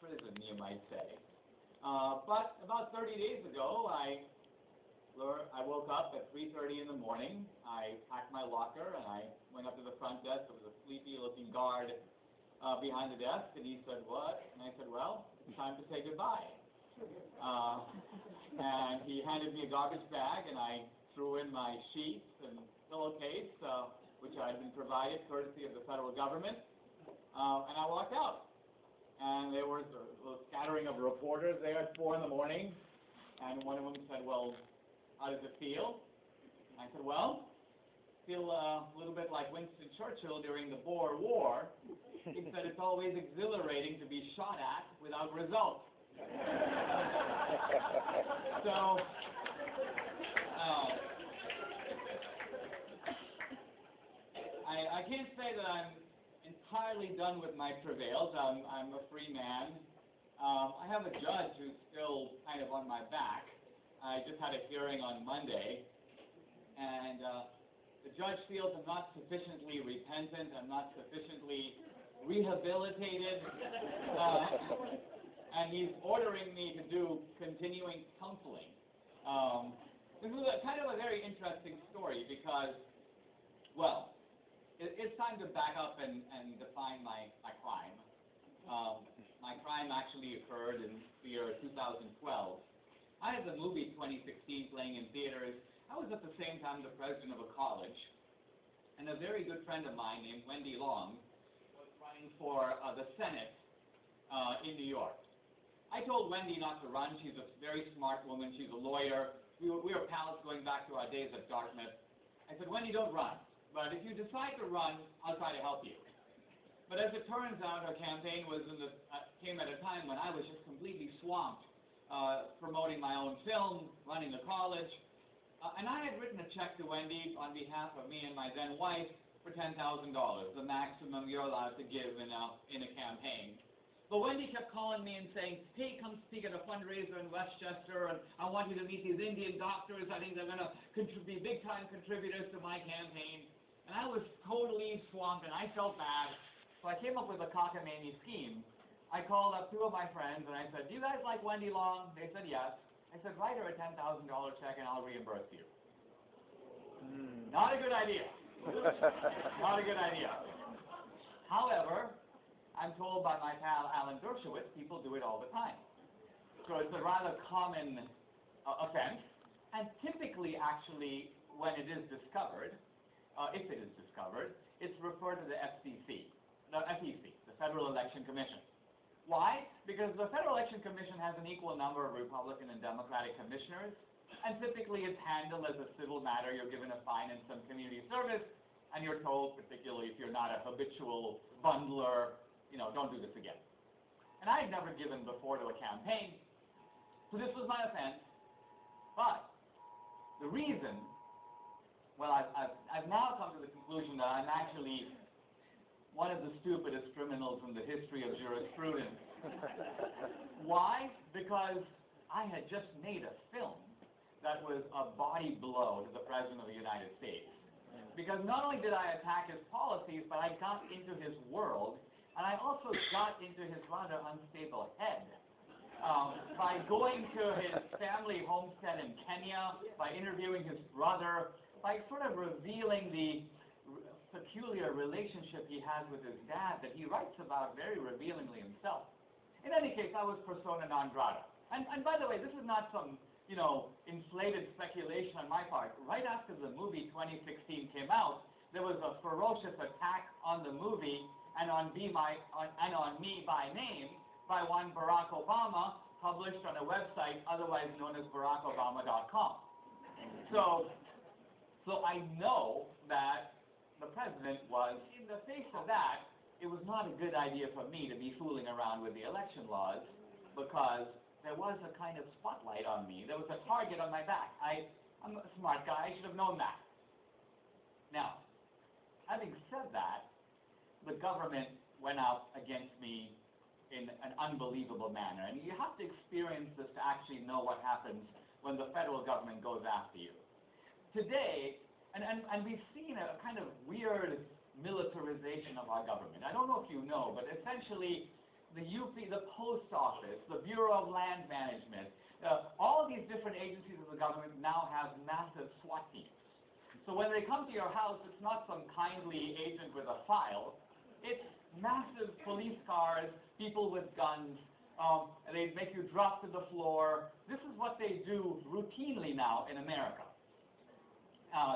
prison, you might say. But about 30 days ago, I woke up at 3:30 in the morning. I packed my locker and I went up to the front desk. There was a sleepy-looking guard behind the desk, and he said, "What?" And I said, "Well, it's time to say goodbye." And he handed me a garbage bag, and I threw in my sheets and pillowcase, which I had been provided courtesy of the federal government, and I walked out. And there was a little scattering of reporters there at 4 in the morning, and one of them said, "Well, how does it feel?" And I said, "Well, I feel a little bit like Winston Churchill during the Boer War. He said it's always exhilarating to be shot at without results." So, I can't say that I'm entirely done with my travails. I'm a free man. I have a judge who's still kind of on my back. I just had a hearing on Monday, and the judge feels I'm not sufficiently repentant, I'm not sufficiently rehabilitated, and he's ordering me to do continuing counseling. This is kind of a very interesting story because, well, it's time to back up and define my crime. My crime actually occurred in the year 2012. I had the movie 2016 playing in theaters. I was at the same time the president of a college, and a very good friend of mine named Wendy Long was running for the Senate in New York. I told Wendy not to run. She's a very smart woman. She's a lawyer. We were pals going back to our days at Dartmouth. I said, "Wendy, don't run. But if you decide to run, I'll try to help you." But as it turns out, her campaign came at a time when I was just completely swamped, promoting my own film, running the college. And I had written a check to Wendy on behalf of me and my then wife for $10,000, the maximum you're allowed to give in a campaign. But Wendy kept calling me and saying, "Hey, come speak at a fundraiser in Westchester, and I want you to meet these Indian doctors. I think they're going to be big-time contributors to my campaign." And I was totally swamped, and I felt bad. So I came up with a cockamamie scheme. I called up 2 of my friends, and I said, "Do you guys like Wendy Long?" They said yes. I said, "Write her a $10,000 check, and I'll reimburse you." Not a good idea. Not a good idea. However, I'm told by my pal Alan Dershowitz, people do it all the time. So it's a rather common offense, and typically, actually, when it is discovered, if it is discovered, it's referred to the FCC, the Federal Election Commission. Why? Because the Federal Election Commission has an equal number of Republican and Democratic commissioners, and typically it's handled as a civil matter. You're given a fine and some community service, and you're told, particularly if you're not a habitual bundler, don't do this again. And I had never given before to a campaign, so this was my offense. But the reason, well, I've now come to the conclusion that I'm actually one of the stupidest criminals in the history of jurisprudence. Why? Because I had just made a film that was a body blow to the President of the United States. Because not only did I attack his policies, but I got into his world, and I also got into his rather unstable head. By going to his family homestead in Kenya, by interviewing his brother, by sort of revealing the peculiar relationship he has with his dad that he writes about very revealingly himself. In any case, I was persona non grata. And by the way, this is not some, inflated speculation on my part. Right after the movie 2016 came out, there was a ferocious attack on the movie and on me by name by one Barack Obama, published on a website otherwise known as barackobama.com. So I know that the president was, in the face of that, it was not a good idea for me to be fooling around with the election laws, because there was a kind of spotlight on me. There was a target on my back. I'm a smart guy. I should have known that. Now, having said that, the government went out against me in an unbelievable manner. And you have to experience this to actually know what happens when the federal government goes after you. Today, and we've seen a kind of weird militarization of our government. I don't know if you know, but essentially the UP, the Post Office, the Bureau of Land Management, all these different agencies of the government now have massive SWAT teams. So when they come to your house, it's not some kindly agent with a file. It's massive police cars, people with guns. They make you drop to the floor. This is what they do routinely now in America.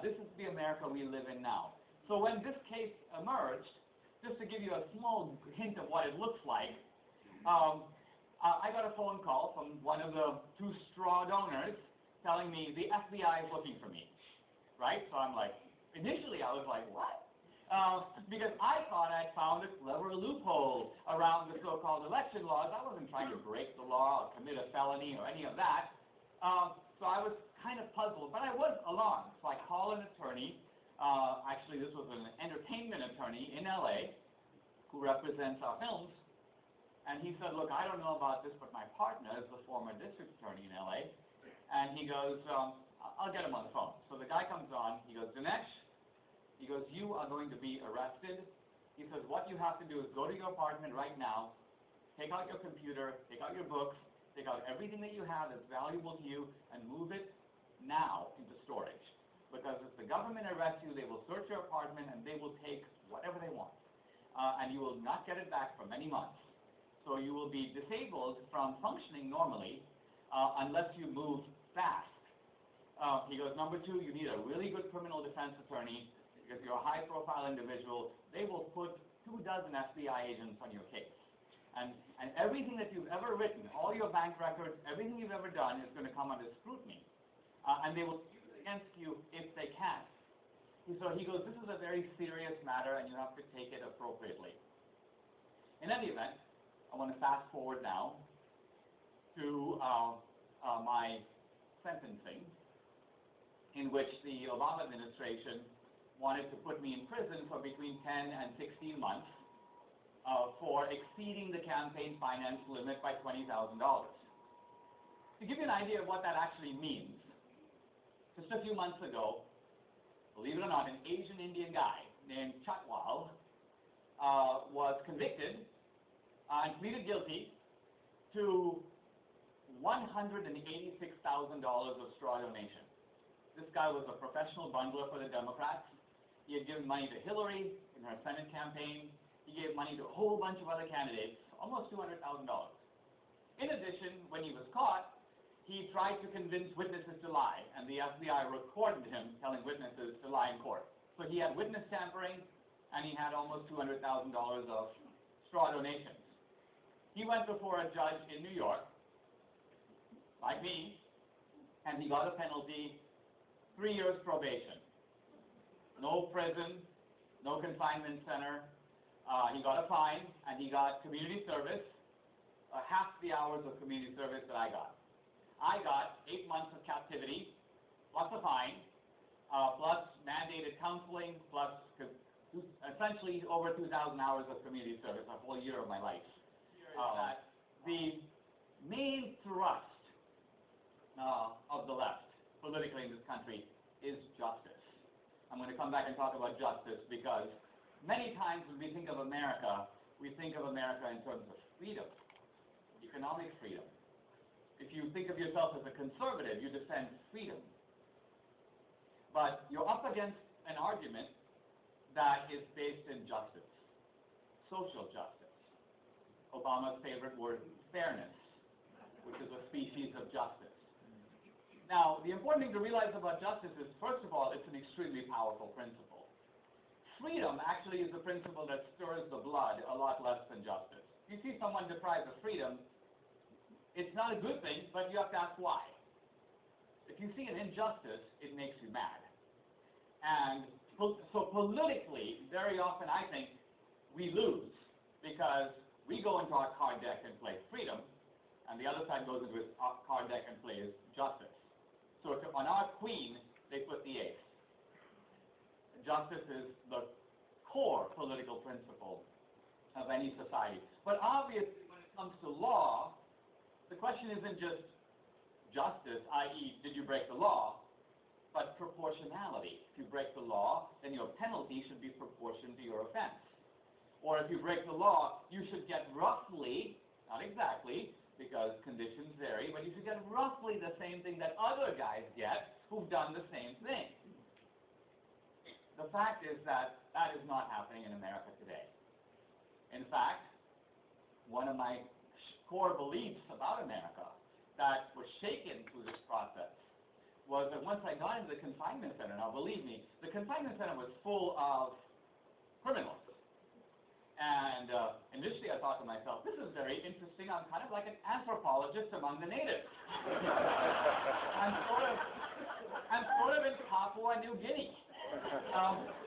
This is the America we live in now. So when this case emerged, just to give you a small hint of what it looks like, I got a phone call from one of the two straw donors telling me the FBI is looking for me, right? So I'm like, initially I was like, what? Because I thought I'd found a clever loophole around the so-called election laws. I wasn't trying to break the law or commit a felony or any of that. So I was kind of puzzled, but I was alarmed. So I called an attorney. Actually, this was an entertainment attorney in LA who represents our films. And he said, look, I don't know about this, but my partner is the former district attorney in LA. And he goes, I'll get him on the phone. So the guy comes on. He goes, Dinesh, he goes, you are going to be arrested. He says, what you have to do is go to your apartment right now, take out your computer, take out your books, take out everything that you have that's valuable to you, and move it now into storage. Because if the government arrests you, they will search your apartment and they will take whatever they want. And you will not get it back for many months. So you will be disabled from functioning normally unless you move fast. He goes, number two, you need a really good criminal defense attorney because you're a high-profile individual. They will put 24 FBI agents on your case. And everything that you've ever written, all your bank records, everything you've ever done is going to come under scrutiny. And they will use it against you if they can. So he goes, this is a very serious matter and you have to take it appropriately. In any event, I want to fast forward now to my sentencing, in which the Obama administration wanted to put me in prison for between 10 and 16 months for exceeding the campaign finance limit by $20,000. To give you an idea of what that actually means, just a few months ago, believe it or not, an Asian Indian guy named Chatwal was convicted and pleaded guilty to $186,000 of straw donation. This guy was a professional bundler for the Democrats. He had given money to Hillary in her Senate campaign. He gave money to a whole bunch of other candidates, almost $200,000. In addition, when he was caught, he tried to convince witnesses to lie, and the FBI recorded him telling witnesses to lie in court. So he had witness tampering, and he had almost $200,000 of straw donations. He went before a judge in New York, like me, and he got a penalty, 3 years probation. No prison, no confinement center. He got a fine, and he got community service, half the hours of community service that I got. I got 8 months of captivity, plus a fine, plus mandated counseling, plus essentially over 2,000 hours of community service, a whole year of my life. The main thrust of the left, politically in this country, is justice. I'm going to come back and talk about justice because many times when we think of America, we think of America in terms of freedom, economic freedom. If you think of yourself as a conservative, you defend freedom. But you're up against an argument that is based in justice, social justice. Obama's favorite word, fairness, which is a species of justice. Now, the important thing to realize about justice is, first of all, it's an extremely powerful principle. Freedom actually is a principle that stirs the blood a lot less than justice. If you see someone deprived of freedom, it's not a good thing, but you have to ask why. If you see an injustice, it makes you mad. And so politically, very often I think we lose because we go into our card deck and play freedom, and the other side goes into its card deck and plays justice. So on our queen, they put the ace. Justice is the core political principle of any society. But obviously, when it comes to law, the question isn't just justice, i.e., did you break the law, but proportionality. If you break the law, then your penalty should be proportioned to your offense. Or if you break the law, you should get roughly roughly the same thing that other guys get who've done the same thing. The fact is that that is not happening in America today. In fact, one of my core beliefs about America that was shaken through this process was that once I got into the confinement center, now believe me, the confinement center was full of criminals. And initially I thought to myself, this is very interesting. I'm kind of like an anthropologist among the natives. I'm sort of in Papua New Guinea.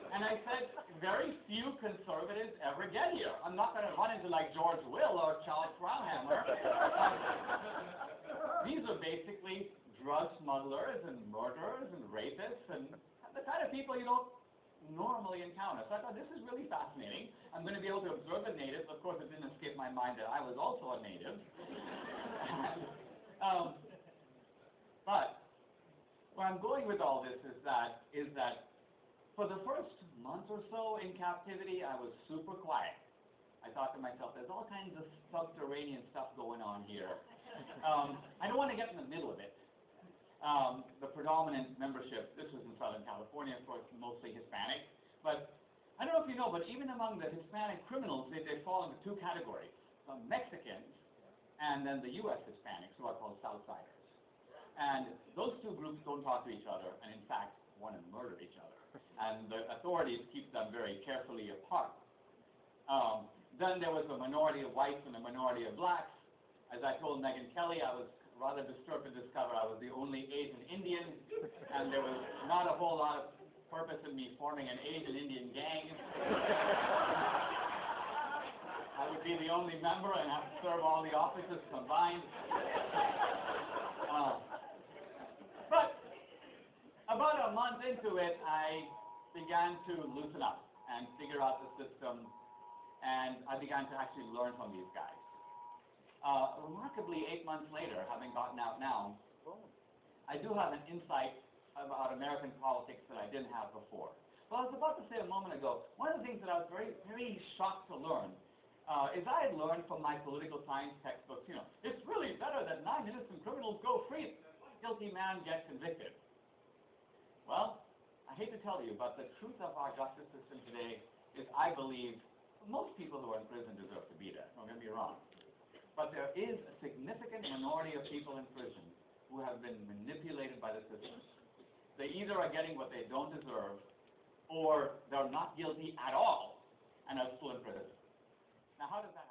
And I said, very few conservatives ever get here. I'm not going to run into like George Will or Charles Frauhammer. These are basically drug smugglers and murderers and rapists and the kind of people you don't normally encounter. So I thought, this is really fascinating. I'm going to be able to observe the natives. Of course, it didn't escape my mind that I was also a native. But where I'm going with all this is that for the first month or so in captivity, I was super quiet. I thought to myself, there's all kinds of subterranean stuff going on here. I don't want to get in the middle of it. The predominant membership, this was in Southern California, of course, mostly Hispanic. But I don't know if you know, but even among the Hispanic criminals, they fall into two categories. Mexicans and then the U.S. Hispanics, who are called Southsiders. And those two groups don't talk to each other, and in fact, want to murder each other. And the authorities keep them very carefully apart. Then there was a minority of whites and a minority of blacks. As I told Megyn Kelly, I was rather disturbed to discover I was the only Asian Indian, and there was not a whole lot of purpose in me forming an Asian Indian gang. I would be the only member and have to serve all the offices combined. But about a month into it, I began to loosen up and figure out the system, and I began to actually learn from these guys. Remarkably, 8 months later, having gotten out now, I do have an insight about American politics that I didn't have before. Well, I was about to say a moment ago, one of the things that I was very, very shocked to learn is I had learned from my political science textbooks, it's really better that 9 innocent criminals go free, one guilty man gets convicted. Well, I hate to tell you, but the truth of our justice system today is I believe most people who are in prison deserve to be there. Don't get me wrong. But there is a significant minority of people in prison who have been manipulated by the system. They either are getting what they don't deserve, or they're not guilty at all and are still in prison. Now, how does that happen?